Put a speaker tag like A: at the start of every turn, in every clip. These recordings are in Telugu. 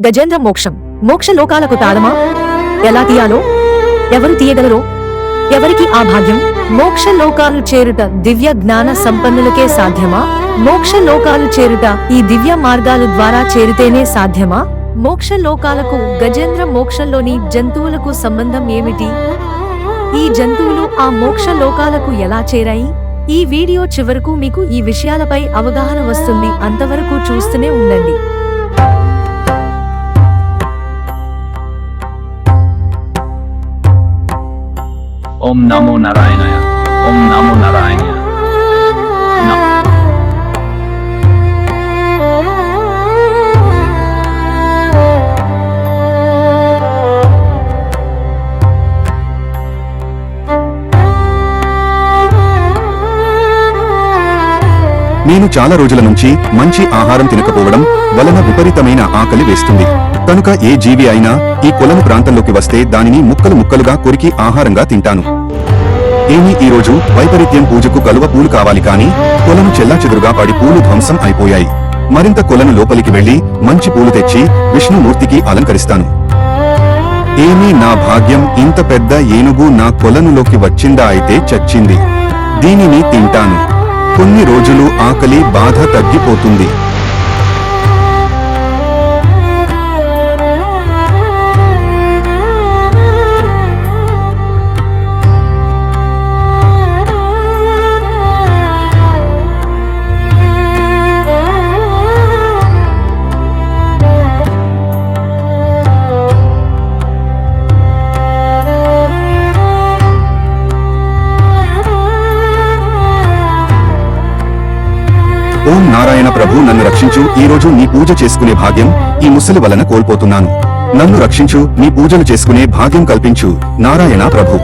A: గజేంద్ర మోక్షం మోక్షలోకాలకు తాళమా? ఎలా తీయాలో? ఎవరు తీయగలరో? ఎవరికి ఆ భాగ్యం? మోక్షలోకాలు చేరుట దివ్య జ్ఞాన సంపన్నులకే సాధ్యమా? మోక్షలోకాలు చేరుట ఈ దివ్య మార్గాలు ద్వారా చేరితేనే సాధ్యమా? మోక్షలోకాలకు గజేంద్ర మోక్షంలోని జంతువులకు సంబంధం ఏమిటి? ఈ జంతువులు ఆ మోక్షలోకాలకు ఎలా చేరాయి? ఈ వీడియో చివరకు మీకు ఈ విషయాలపై అవగాహన వస్తుంది. అంతవరకు చూస్తూనే ఉండండి.
B: ఓం నమో నారాయణాయ. ఓం నమో నారాయణాయ.
C: నేను చాలా రోజుల నుంచి మంచి ఆహారం తినకపోవడం వలన విపరీతమైన ఆకలి వేస్తుంది. కనుక ఏ జీవి అయినా ఈ కొలను ప్రాంతంలోకి వస్తే దానిని ముక్కలు ముక్కలుగా కొరికి ఆహారంగా తింటాను. ఈ రోజు వైపరీత్యం పూజకు కలువ పూలు కావాలి, కాని కొలను చెల్లాచెదురుగా పడి పూలు ధ్వంసం అయిపోయాయి. మరింత కొలను లోపలికి వెళ్లి మంచి పూలు తెచ్చి విష్ణుమూర్తికి అలంకరిస్తాను. నా భాగ్యం, ఇంత పెద్ద ఏనుగు నా కొలనులోకి వచ్చిందా? అయితే చచ్చింది. దీనిని తింటాను. కొన్ని రోజులు ఆకలి బాధ తగ్గిపోతుంది. ఓం నారాయణ ప్రభు, నన్ను రక్షించు. ఈ రోజు నీ పూజ చేసుకునే భాగ్యం ఈ ముసలి వలన కోల్పోతున్నాను. నన్ను రక్షించు, నీ పూజలు చేసుకునే భాగ్యం కల్పించు. నారాయణ ప్రభు.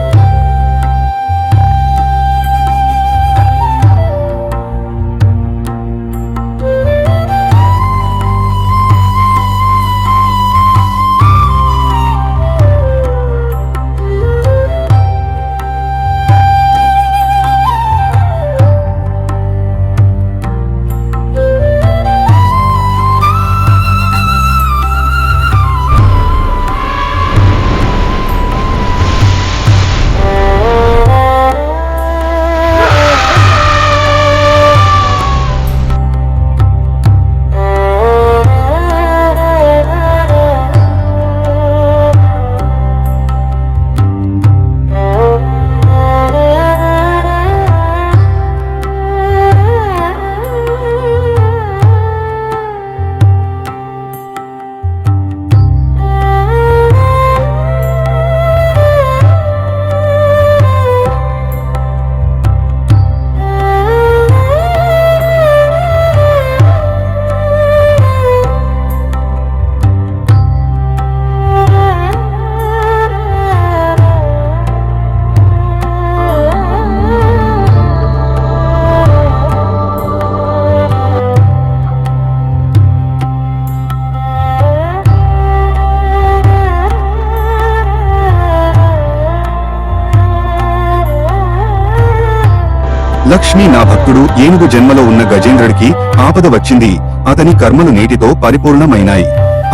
C: లక్ష్మీ, నా భక్తుడు ఏనుగు జన్మలో ఉన్న గజేంద్రుడికి ఆపద వచ్చింది. అతని కర్మలు నేటితో పరిపూర్ణమైనాయి.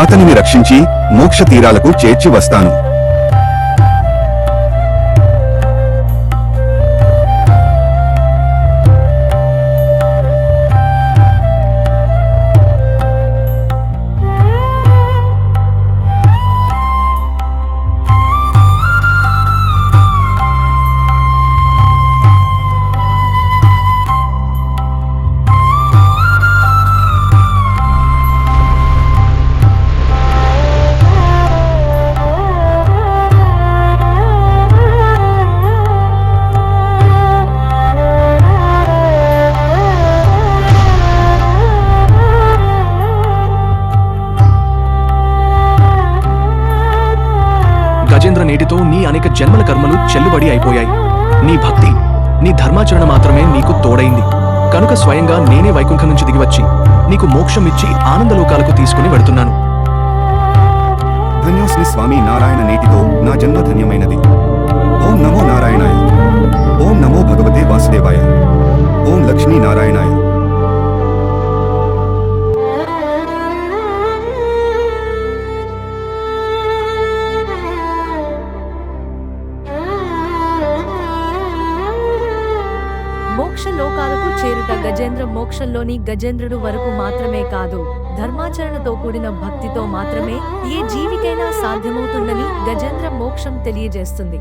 C: అతనిని రక్షించి మోక్ష తీరాలకు చేర్చి వస్తాను.
D: గజేంద్ర, నేటితో నీ అనేక జన్మల కర్మలు చెల్లుబడి అయిపోయాయి. నీ భక్తి, నీ ధర్మాచరణ మాత్రమే నీకు తోడైంది. కనుక స్వయంగా నేనే వైకుంఠం నుంచి దిగివచ్చి నీకు మోక్షం ఇచ్చి ఆనందలోకాలకు తీసుకుని వెడుతున్నాను.
C: ధన్యోస్మి స్వామి నారాయణ, నేటితో నా జన్మ ధన్యమైనది. ఓం నమో నారాయణాయ. ఓం నమో భగవతే వాసుదేవాయ. ఓం లక్ష్మీ నారాయణాయ.
A: మోక్ష లోకాలకు చేరుట గజేంద్ర మోక్షంలోని గజేంద్రుడు వరకు మాత్రమే కాదు, ధర్మాచరణతో కూడిన భక్తితో మాత్రమే ఏ జీవికైనా సాధ్యమవుతుందని గజేంద్ర మోక్షం తెలియజేస్తుంది.